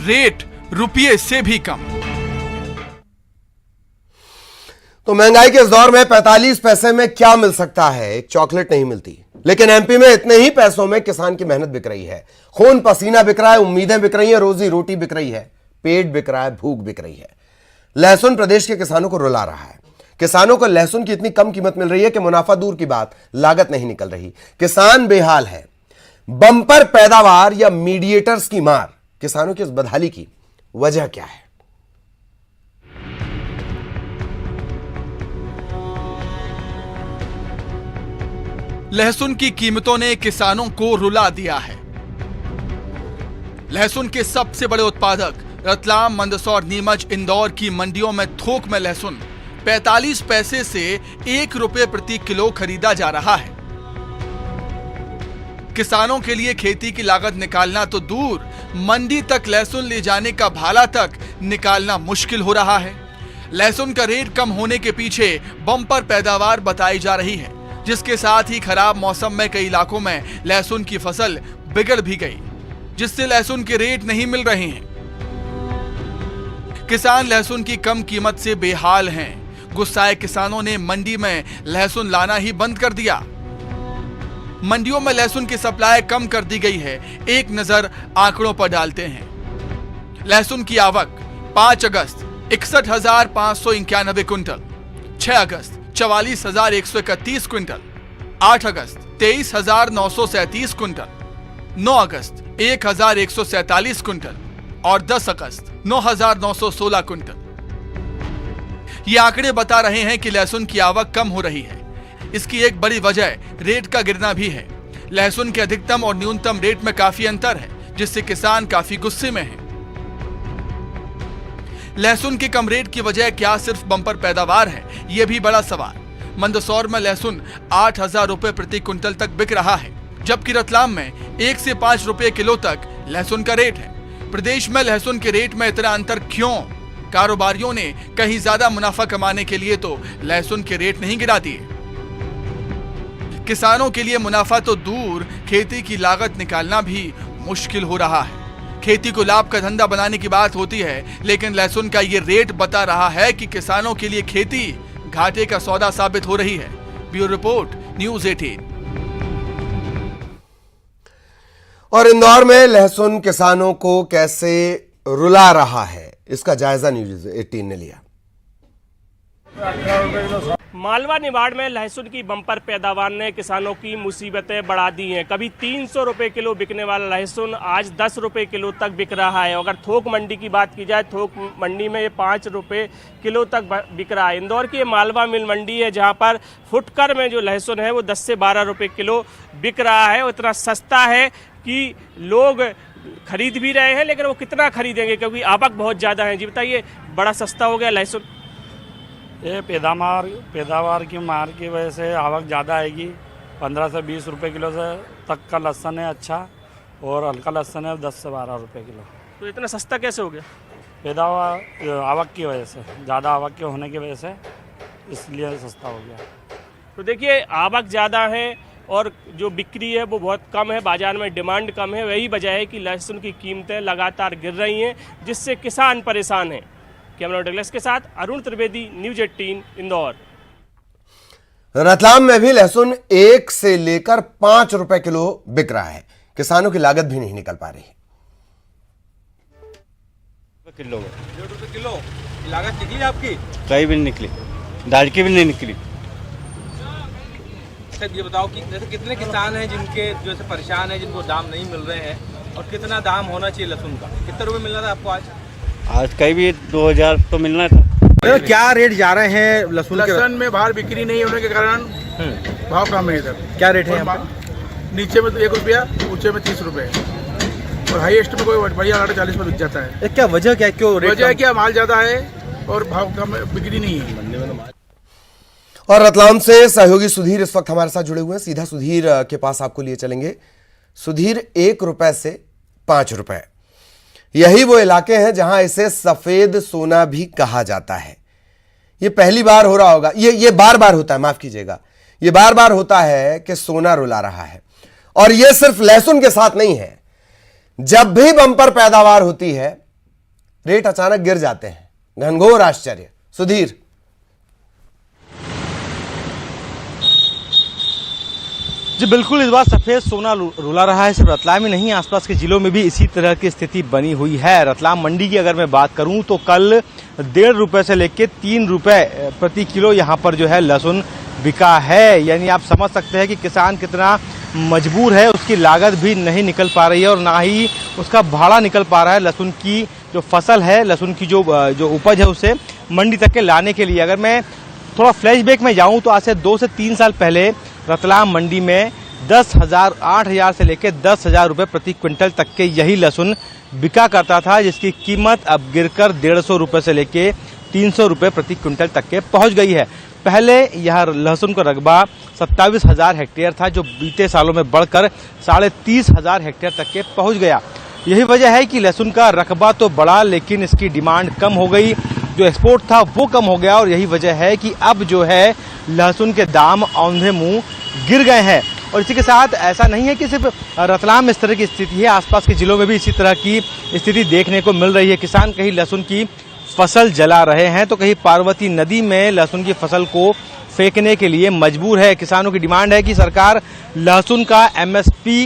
Rate रुपये से भी कम। तो महंगाई के इस दौर में 45 पैसे में क्या मिल सकता है? एक चॉकलेट नहीं मिलती। लेकिन एमपी में इतने ही पैसों में किसान की मेहनत बिक रही है, खून पसीना बिक रहा है, उम्मीदें बिक रही हैं, रोजी रोटी बिक रही है, पेट बिक रहा है, भूख बिक रही है। लहसुन प्रदेश के किसानों को रुला रहा है। किसानों को लहसुन की इतनी कम कीमत मिल रही है कि मुनाफा दूर की बात, लागत नहीं निकल रही। किसान बेहाल है। बंपर पैदावार या मीडिएटर्स की मार, किसानों की इस बदहाली की वजह क्या है? लहसुन की कीमतों ने किसानों को रुला दिया है। लहसुन के सबसे बड़े उत्पादक रतलाम, मंदसौर, नीमच, इंदौर की मंडियों में थोक में लहसुन 45 पैसे से 1 रुपए प्रति किलो खरीदा जा रहा है। किसानों के लिए खेती की लागत निकालना तो दूर, मंडी तक लहसुन ले जाने का भाड़ा तक निकालना मुश्किल हो रहा है। लहसुन का रेट कम होने के पीछे बम्पर पैदावार बताई जा रही है, जिसके साथ ही खराब मौसम में कई इलाकों में लहसुन की फसल बिगड़ भी गई, जिससे लहसुन के रेट नहीं मिल रहे हैं। किसान लहसुन की कम कीमत से बेहाल हैं। गुस्साए किसानों ने मंडी में लहसुन लाना ही बंद कर दिया। मंडियों में लहसुन की सप्लाई कम कर दी गई है। एक नजर आंकड़ों पर डालते हैं। लहसुन की आवक 5 अगस्त 61,591 क्विंटल, 6 अगस्त 44,131 क्विंटल, 8 अगस्त 23,937 क्विंटल, 9 अगस्त 1,147 क्विंटल और 10 अगस्त 9,916 क्विंटल। ये आंकड़े बता रहे हैं कि लहसुन की आवक कम हो रही है। इसकी एक बड़ी वजह रेट का गिरना भी है। लहसुन के अधिकतम और न्यूनतम रेट में काफी अंतर है, जिससे किसान काफी गुस्से में है। लहसुन के कम रेट की वजह क्या सिर्फ बंपर पैदावार है? यह भी बड़ा सवाल। मंदसौर में लहसुन 8,000 रुपए प्रति क्विंटल तक बिक रहा है, जबकि रतलाम में 1 से 5 रुपए किलो तक लहसुन का रेट है। प्रदेश में लहसुन के रेट में इतना अंतर क्यों? कारोबारियों ने कहीं ज्यादा मुनाफा कमाने के लिए तो लहसुन के रेट नहीं गिरा दिए। किसानों के लिए मुनाफा तो दूर, खेती की लागत निकालना भी मुश्किल हो रहा है। खेती को लाभ का धंधा बनाने की बात होती है, लेकिन लहसुन का ये रेट बता रहा है कि किसानों के लिए खेती घाटे का सौदा साबित हो रही है। Bureau report, news 18। और इंदौर में लहसुन किसानों को कैसे रुला रहा है, इसका जायजा न्यूज़ 18 ने लिया। मालवा निमाड़ में लहसुन की बम्पर पैदावार ने किसानों की मुसीबतें बढ़ा दी हैं। कभी 300 रुपए किलो बिकने वाला लहसुन आज 10 रुपए किलो तक बिक रहा है। अगर थोक मंडी की बात की जाए, थोक मंडी में ये 5 रुपए किलो तक बिक रहा है। इंदौर की ये मालवा मिल मंडी है, जहां पर फुटकर में जो लहसुन है वो 10 से 12 रुपए किलो बिक रहा है। वो इतना सस्ता है कि लोग खरीद भी रहे हैं, लेकिन वो कितना खरीदेंगे क्योंकि आवक बहुत ज़्यादा है। जी बताइए, बड़ा सस्ता हो गया लहसुन? ये पैदावार की मार की वजह से आवक ज़्यादा आएगी। 15 से 20 रुपए किलो से तक का लहसुन है अच्छा, और हल्का लहसुन है 10 से 12 रुपए किलो। तो इतना सस्ता कैसे हो गया? पैदावार आवक की वजह से, ज़्यादा आवक के होने की वजह से इसलिए सस्ता हो गया। तो देखिए, आवक ज़्यादा है और जो बिक्री है वो बहुत कम है, बाज़ार में डिमांड कम है। वही वजह है कि लहसुन की कीमतें लगातार गिर रही हैं, जिससे किसान परेशान हैं। कैमरा डगलस के साथ अरुण त्रिवेदी, न्यूज़ 18 इंदौर। रतलाम में भी लहसुन 1 से लेकर 5 रुपए किलो बिक रहा है। किसानों की लागत भी नहीं निकल पा रही। किलो 1.5 रुपए किलो लागत निकली आपकी? कहीं भी नहीं निकली, दाल की भी नहीं निकली। सर ये बताओ कि जैसे कितने किसान हैं जिनके जो से परेशान हैं, जिनको दाम नहीं मिल रहे हैं, और कितना दाम होना चाहिए लहसुन का? कितने रुपए मिलना था आपको आज? आज कहीं भी 2,000 तो मिलना था। क्या रेट जा रहे हैं लहसुन के? लहसुन में बाहर बिक्री नहीं होने के कारण भाव कम है इधर। क्या रेट है? नीचे में तो 1 रुपया, ऊंचे में 30 रुपए, और हाईएस्ट में कोई बढ़िया 40 में बिक जाता है। क्या वजह क्या है, क्यों रेट? वजह है क्या, माल ज्यादा है और भाव कम, बिक्री नहीं है। और रतलाम से सहयोगी सुधीर इस वक्त हमारे साथ जुड़े हुए हैं। सीधा सुधीर के पास आपको लिए चलेंगे। सुधीर, 1 रुपए से 5 रुपए, यही वो इलाके हैं जहां इसे सफेद सोना भी कहा जाता है। ये पहली बार हो रहा होगा, ये बार बार होता है, माफ कीजिएगा, ये बार बार होता है कि सोना रुला रहा है। और ये सिर्फ लहसुन के साथ नहीं है, जब भी बंपर पैदावार होती है रेट अचानक गिर जाते हैं। घनघोर आश्चर्य। सुधीर। जी बिल्कुल, इस बार सफेद सोना रुला रहा है। सिर्फ रतलाम ही नहीं, आसपास के जिलों में भी इसी तरह की स्थिति बनी हुई है। रतलाम मंडी की अगर मैं बात करूं तो कल 1.5 रुपए से लेकर 3 रुपए प्रति किलो यहां पर जो है लहसुन बिका है। यानी आप समझ सकते हैं कि किसान कितना मजबूर है, उसकी लागत भी नहीं निकल पा रही है और ना ही उसका भाड़ा निकल पा रहा है लहसुन की जो फसल है, लहसुन की जो उपज है उसे मंडी तक के लाने के लिए। अगर मैं थोड़ा फ्लैशबैक में जाऊं तो आज से 2 से 3 साल पहले रतलाम मंडी में 10,000, 8,000 से लेकर 10,000 रुपये प्रति क्विंटल तक के यही लहसुन बिका करता था, जिसकी कीमत अब गिरकर 150 रुपये से लेकर 300 रुपये प्रति क्विंटल तक के पहुंच गई है। पहले यह लहसुन का रकबा 27,000 हेक्टेयर था, जो बीते सालों में बढ़कर 30,500 हेक्टेयर तक के पहुंच गया। यही वजह है कि लहसुन का रकबा तो बढ़ा, लेकिन इसकी डिमांड कम हो गई, जो एक्सपोर्ट था वो कम हो गया और यही वजह है कि अब जो है लहसुन के दाम औंधे मुंह गिर गए हैं। और इसी के साथ ऐसा नहीं है कि सिर्फ रतलाम में इस तरह की स्थिति है, आसपास के जिलों में भी इसी तरह की स्थिति देखने को मिल रही है। किसान कहीं लहसुन की फसल जला रहे हैं तो कहीं पार्वती नदी में लहसुन की फसल को फेंकने के लिए मजबूर है। किसानों की डिमांड है कि सरकार लहसुन का MSP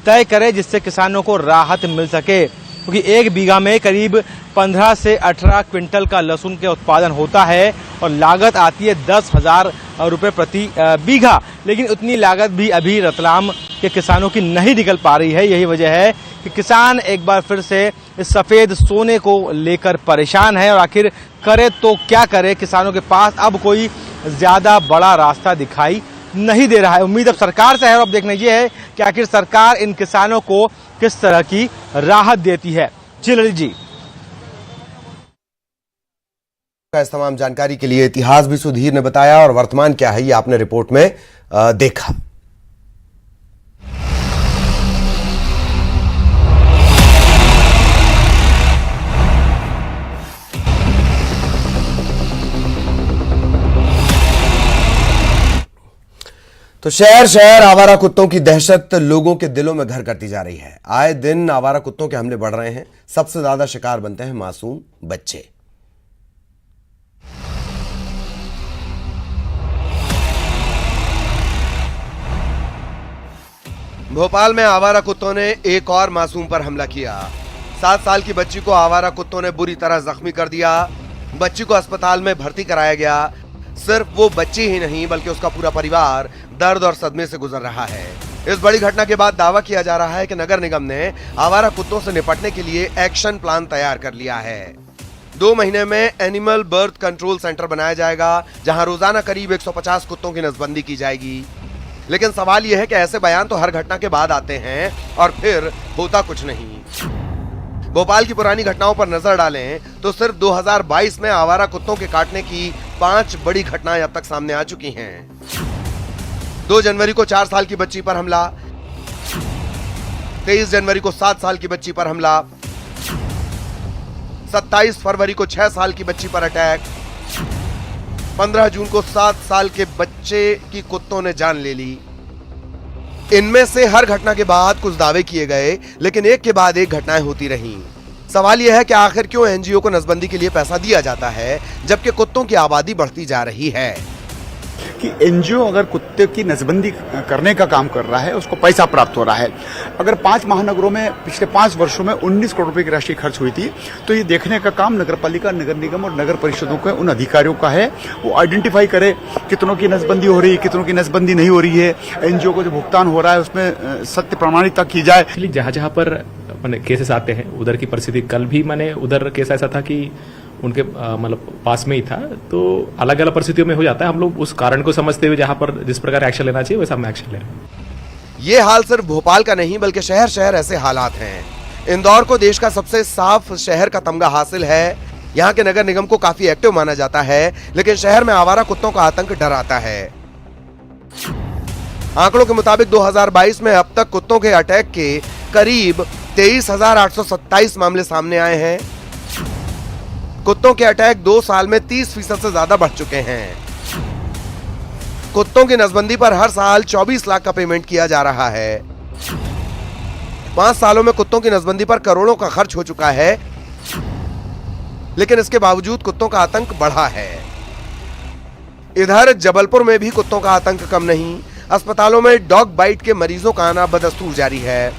तय करे, जिससे किसानों को राहत मिल सके, क्योंकि 1 बीघा में करीब 15 से 18 क्विंटल का लहसुन के उत्पादन होता है और लागत आती है 10,000 रुपये प्रति बीघा। लेकिन उतनी लागत भी अभी रतलाम के किसानों की नहीं निकल पा रही है। यही वजह है कि किसान एक बार फिर से इस सफेद सोने को लेकर परेशान है और आखिर करे तो क्या करे। किसानों के पास अब कोई ज्यादा बड़ा रास्ता दिखाई नहीं दे रहा है। उम्मीद अब सरकार से है और अब देखना ये है कि आखिर सरकार इन किसानों को किस तरह की राहत देती है। जी ललित जी। इस तमाम जानकारी के लिए इतिहास भी सुधीर ने बताया और वर्तमान क्या है ये आपने रिपोर्ट में देखा। तो शहर शहर आवारा कुत्तों की दहशत लोगों के दिलों में घर करती जा रही है। आए दिन आवारा कुत्तों के हमले बढ़ रहे हैं। सबसे ज्यादा शिकार बनते हैं मासूम बच्चे। भोपाल में आवारा कुत्तों ने एक और मासूम पर हमला किया। 7 साल की बच्ची को आवारा कुत्तों ने बुरी तरह जख्मी कर दिया। बच्ची को अस्पताल में भर्ती कराया गया। सिर्फ वो बच्ची ही नहीं बल्कि उसका पूरा परिवार दर्द और सदमे से गुजर रहा है। इस बड़ी घटना के बाद दावा किया जा रहा है कि नगर निगम ने आवारा कुत्तों से निपटने के लिए एक्शन प्लान तैयार कर लिया है। 2 महीने में एनिमल बर्थ कंट्रोल सेंटर बनाया जाएगा, जहां रोजाना करीब 150 कुत्तों की नसबंदी की जाएगी। लेकिन सवाल यह है कि ऐसे बयान तो हर घटना के बाद आते हैं और फिर होता कुछ नहीं। भोपाल की पुरानी घटनाओं पर नजर डालें तो सिर्फ 2022 में आवारा कुत्तों के काटने की 5 बड़ी घटनाएं अब तक सामने आ चुकी हैं। 2 जनवरी को 4 साल की बच्ची पर हमला, 23 जनवरी को 7 साल की बच्ची पर हमला, 27 फरवरी को 6 साल की बच्ची पर अटैक, 15 जून को 7 साल के बच्चे की कुत्तों ने जान ले ली। इनमें से हर घटना के बाद कुछ दावे किए गए, लेकिन एक के बाद एक घटनाएं होती रहीं। सवाल यह है कि आखिर क्यों एनजीओ को नसबंदी के लिए पैसा दिया जाता है जबकि कुत्तों की आबादी बढ़ती जा रही है। कि एनजीओ अगर कुत्ते की नसबंदी करने का काम कर रहा है, उसको पैसा प्राप्त हो रहा है। अगर 5 महानगरों में पिछले 5 वर्षों में 19 करोड़ रुपए की राशि खर्च हुई थी, तो ये देखने का काम नगरपालिका, नगर निगम और नगर परिषदों के उन अधिकारियों का है। वो आइडेंटिफाई करे कितनों की नसबंदी हो रही है, कितनों की नसबंदी नहीं हो रही है। एनजीओ को जो भुगतान हो रहा है उसमें सत्य प्रमाणिकता की जाए। जहाँ जहाँ पर केसेस आते हैं उधर की परिस्थिति, कल भी मैंने उधर केस ऐसा था कि उनके मतलब पास में ही था, तो अलग अलग परिस्थितियों में हो जाता है। हम लोग उस कारण को समझते हुए जहां पर जिस प्रकार एक्शन लेना चाहिए वैसा हम एक्शन ले रहे हैं। ये हाल सिर्फ भोपाल का नहीं बल्कि शहर शहर ऐसे हालात हैं। इंदौर को देश का सबसे साफ शहर का तमगा हासिल है। यहाँ के नगर निगम को काफी एक्टिव माना जाता है, लेकिन शहर में आवारा कुत्तों का आतंक डराता है। आंकड़ों के मुताबिक 2022 में अब तक कुत्तों के अटैक के करीब 23,827 मामले सामने आए हैं। कुत्तों के अटैक 2 साल में 30% से ज्यादा बढ़ चुके हैं। कुत्तों की नसबंदी पर हर साल 24 लाख का पेमेंट किया जा रहा है। 5 सालों में कुत्तों की नसबंदी पर करोड़ों का खर्च हो चुका है। लेकिन इसके बावजूद कुत्तों का आतंक बढ़ा है। इधर जबलपुर में भी कुत्तों का आतंक कम नहीं। अस्पतालों में डॉग बाइट के मरीजों का आना बदस्तूर जारी है।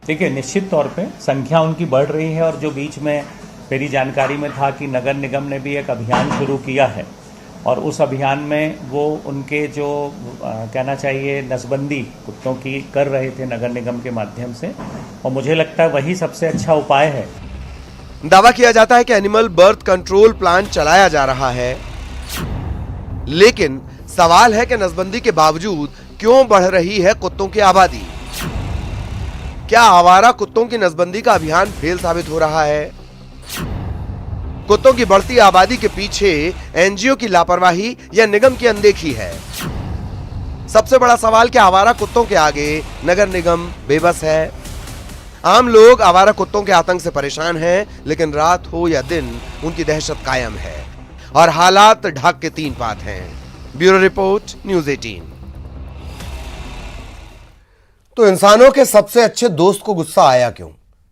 देखिए, निश्चित तौर पे संख्या उनकी बढ़ रही है और जो बीच में मेरी जानकारी में था कि नगर निगम ने भी एक अभियान शुरू किया है और उस अभियान में वो उनके जो कहना चाहिए नसबंदी कुत्तों की कर रहे थे नगर निगम के माध्यम से, और मुझे लगता है वही सबसे अच्छा उपाय है। दावा किया जाता है कि एनिमल बर्थ कंट्रोल प्लान चलाया जा रहा है, लेकिन सवाल है कि नसबंदी के बावजूद क्यों बढ़ रही है कुत्तों की आबादी। क्या आवारा कुत्तों की नसबंदी का अभियान फेल साबित हो रहा है? कुत्तों की बढ़ती आबादी के पीछे एनजीओ की लापरवाही या निगम की अनदेखी है? सबसे बड़ा सवाल कि आवारा कुत्तों के आगे नगर निगम बेबस है। आम लोग आवारा कुत्तों के आतंक से परेशान हैं, लेकिन रात हो या दिन उनकी दहशत कायम है और हालात ढाक के तीन पात हैं। Bureau report, news 18। तो इंसानों के सबसे अच्छे दोस्त को गुस्सा आया क्यों?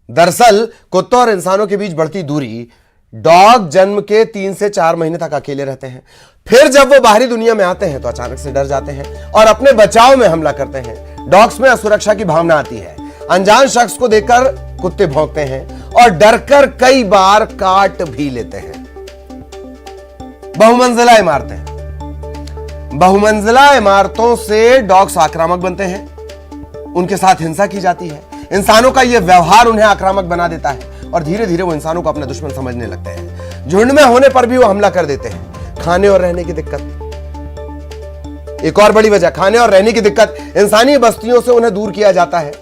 दरअसल कुत्तों और इंसानों के बीच बढ़ती दूरी। डॉग जन्म के 3 से 4 महीने तक अकेले रहते हैं, फिर जब वो बाहरी दुनिया में आते हैं तो अचानक से डर जाते हैं और अपने बचाव में हमला करते हैं। डॉग्स में असुरक्षा की भावना आती है। अनजान शख्स को देखकर कुत्ते भौंकते हैं और डरकर कई बार काट भी लेते हैं। बहुमंजिला इमारतें। बहुमंजिला इमारतों से डॉग्स आक्रामक बनते हैं, उनके साथ हिंसा की जाती है। इंसानों का यह व्यवहार उन्हें आक्रामक बना देता है और धीरे धीरे वो इंसानों को अपना दुश्मन समझने लगते हैं। झुंड में होने पर भी वो हमला कर देते हैं। खाने और रहने की दिक्कत एक और बड़ी वजह। खाने और रहने की दिक्कत। इंसानी बस्तियों से उन्हें दूर किया जाता है।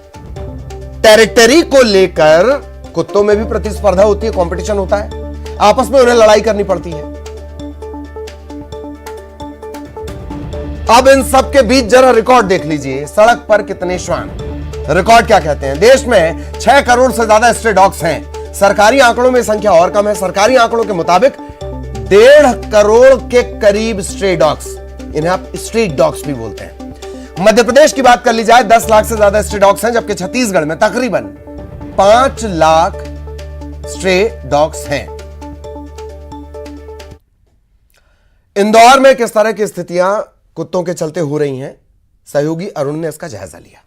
टेरिटरी को लेकर कुत्तों में भी प्रतिस्पर्धा होती है, कंपटीशन होता है, आपस में उन्हें लड़ाई करनी पड़ती है। अब इन सब के बीच जरा रिकॉर्ड देख लीजिए। सड़क पर कितने श्वान। रिकॉर्ड क्या कहते हैं? देश में 6 करोड़ से ज्यादा स्ट्रे डॉग्स हैं। सरकारी आंकड़ों में संख्या और कम है। सरकारी आंकड़ों के मुताबिक 1.5 करोड़ के करीब स्ट्रे डॉग्स, इन्हें आप स्ट्रीट डॉग्स भी बोलते हैं। मध्य प्रदेश की बात कर ली जाए, 10 लाख से ज्यादा स्ट्रे डॉग्स हैं, जबकि छत्तीसगढ़ में तकरीबन 5 लाख स्ट्रे डॉग्स हैं। इंदौर में किस तरह की स्थितियां कुत्तों के चलते हो रही हैं, सहयोगी अरुण ने इसका जायजा लिया।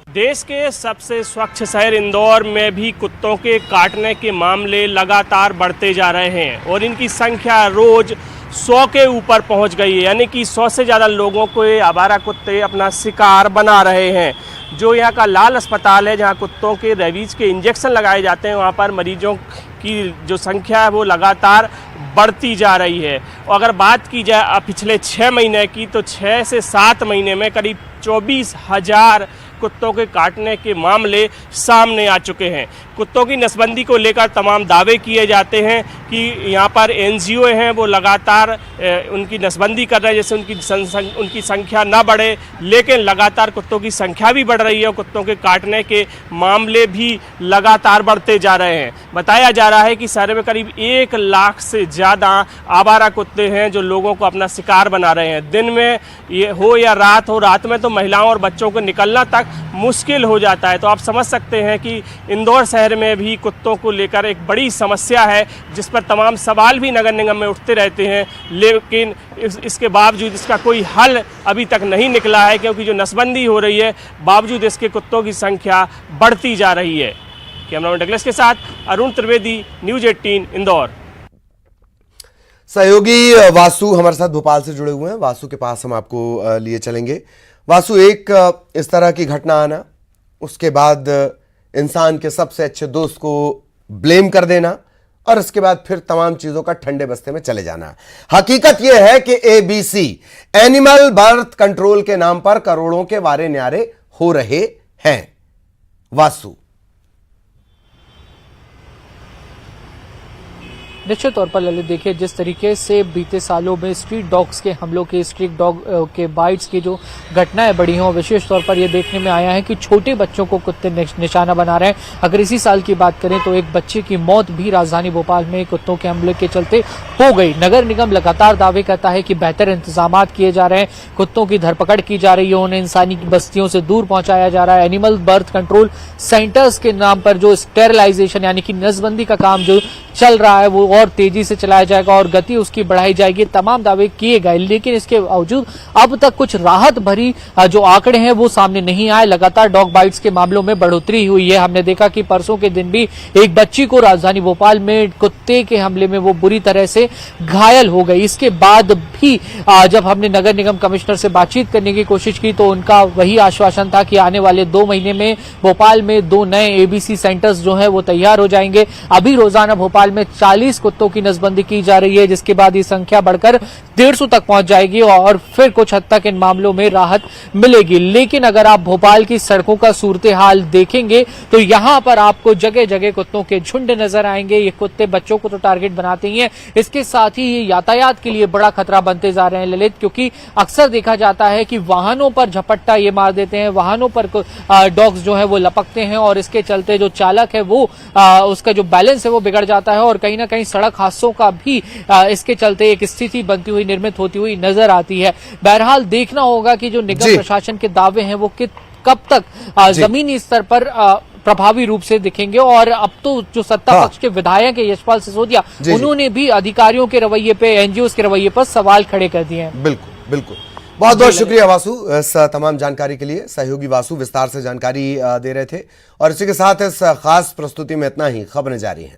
देश के सबसे स्वच्छ शहर इंदौर में भी कुत्तों के काटने के मामले लगातार बढ़ते जा रहे हैं और इनकी संख्या रोज 100 के ऊपर पहुंच गई है। यानी कि 100 से ज़्यादा लोगों को ये आवारा कुत्ते अपना शिकार बना रहे हैं। जो यहाँ का लाल अस्पताल है, जहाँ कुत्तों के रेबीज के इंजेक्शन लगाए जाते हैं, वहाँ पर मरीजों की जो संख्या है वो लगातार बढ़ती जा रही है। और अगर बात की जाए पिछले 6 महीने की, तो 6 से 7 महीने में करीब 24,000 कुत्तों के काटने के मामले सामने आ चुके हैं। कुत्तों की नसबंदी को लेकर तमाम दावे किए जाते हैं कि यहाँ पर एनजीओ हैं वो लगातार उनकी नसबंदी कर रहे हैं, जैसे उनकी संख्या ना बढ़े, लेकिन लगातार कुत्तों की संख्या भी बढ़ रही है और कुत्तों के काटने के मामले भी लगातार बढ़ते जा रहे हैं। बताया जा रहा है कि शहर में करीब 1 लाख से ज़्यादा आवारा कुत्ते हैं जो लोगों को अपना शिकार बना रहे हैं। दिन में ये हो या रात हो, रात में तो महिलाओं और बच्चों को निकलना तक मुश्किल हो जाता है। तो आप समझ सकते हैं कि इंदौर शहर में भी कुत्तों को लेकर एक बड़ी समस्या है, जिस पर तमाम सवाल भी नगर निगम में उठते रहते हैं, लेकिन इसके बावजूद इसका कोई हल अभी तक नहीं निकला है, क्योंकि जो नसबंदी हो रही है बावजूद इसके कुत्तों की संख्या बढ़ती जा रही है। कैमरामैन डगलस के साथ अरुण त्रिवेदी, न्यूज़ 18 इंदौर। सहयोगी वासु हमारे साथ भोपाल से जुड़े हुए हैं। वासु के पास हम आपको लिए चलेंगे। वासु, एक इस तरह की घटना आना, उसके बाद इंसान के सबसे अच्छे दोस्त को ब्लेम कर देना और इसके बाद फिर तमाम चीजों का ठंडे बस्ते में चले जाना। हकीकत यह है कि ABC एनिमल बर्थ कंट्रोल के नाम पर करोड़ों के वारे न्यारे हो रहे हैं। वासु, निश्चित तौर पर ललित देखिए, जिस तरीके से बीते सालों में स्ट्रीट डॉग्स के हमलों के, स्ट्रीट डॉग के बाइट्स की जो घटनाएं बढ़ी हैं, विशेष तौर पर यह देखने में आया है कि छोटे बच्चों को कुत्ते निशाना बना रहे हैं। अगर इसी साल की बात करें तो एक बच्चे की मौत भी राजधानी भोपाल में कुत्तों के हमले के चलते हो गई। नगर निगम लगातार दावे करता है कि बेहतर इंतजाम किए जा रहे हैं, कुत्तों की धरपकड़ की जा रही है, उन्हें इंसानी बस्तियों से दूर पहुंचाया जा रहा है। एनिमल बर्थ कंट्रोल सेंटर्स के नाम पर जो स्टेरिलाइजेशन यानी कि नसबंदी का काम जो चल रहा है वो और तेजी से चलाया जाएगा और गति उसकी बढ़ाई जाएगी। तमाम दावे किए गए, लेकिन इसके बावजूद अब तक कुछ राहत भरी जो आंकड़े हैं वो सामने नहीं आए। लगातार डॉग बाइट्स के मामलों में बढ़ोतरी हुई है। हमने देखा कि परसों के दिन भी एक बच्ची को राजधानी भोपाल में कुत्ते के हमले में वो बुरी तरह से घायल हो गई। इसके बाद भी जब हमने नगर निगम कमिश्नर से बातचीत करने की कोशिश की तो उनका वही आश्वासन था कि आने वाले 2 महीने में भोपाल में 2 नए एबीसी सेंटर्स जो है वो तैयार हो जाएंगे। अभी रोजाना भोपाल में 40 कुत्तों की नसबंदी की जा रही है, जिसके बाद ये संख्या बढ़कर 150 तक पहुंच जाएगी और फिर कुछ हद तक इन मामलों में राहत मिलेगी। लेकिन अगर आप भोपाल की सड़कों का सूरत हाल देखेंगे तो यहां पर आपको जगह जगह कुत्तों के झुंड नजर आएंगे। ये कुत्ते बच्चों को तो टारगेट बनाते ही हैं, इसके साथ ही ये यातायात के लिए बड़ा खतरा बनते जा रहे हैं ललित, क्योंकि अक्सर देखा जाता है कि वाहनों पर झपट्टा ये मार देते हैं, वाहनों पर डॉग्स जो है वो लपकते हैं और इसके चलते जो चालक है वो उसका जो बैलेंस है वो बिगड़ जाता है और कहीं ना कहीं सड़क हादसों का भी इसके चलते एक स्थिति बनती हुई, निर्मित होती हुई नजर आती है। बहरहाल देखना होगा कि जो निगम प्रशासन के दावे हैं वो कब तक जमीनी स्तर पर प्रभावी रूप से दिखेंगे। और अब तो जो सत्ता पक्ष के विधायक है यशपाल सिसोदिया, उन्होंने भी अधिकारियों के रवैये पे, एनजीओ के रवैये पर सवाल खड़े कर दिए हैं। बिल्कुल बिल्कुल, बहुत बहुत शुक्रिया वासु इस तमाम जानकारी के लिए। सहयोगी वासु विस्तार से जानकारी दे रहे थे और इसी के साथ इस खास प्रस्तुति में इतना ही। खबरें जारी हैं।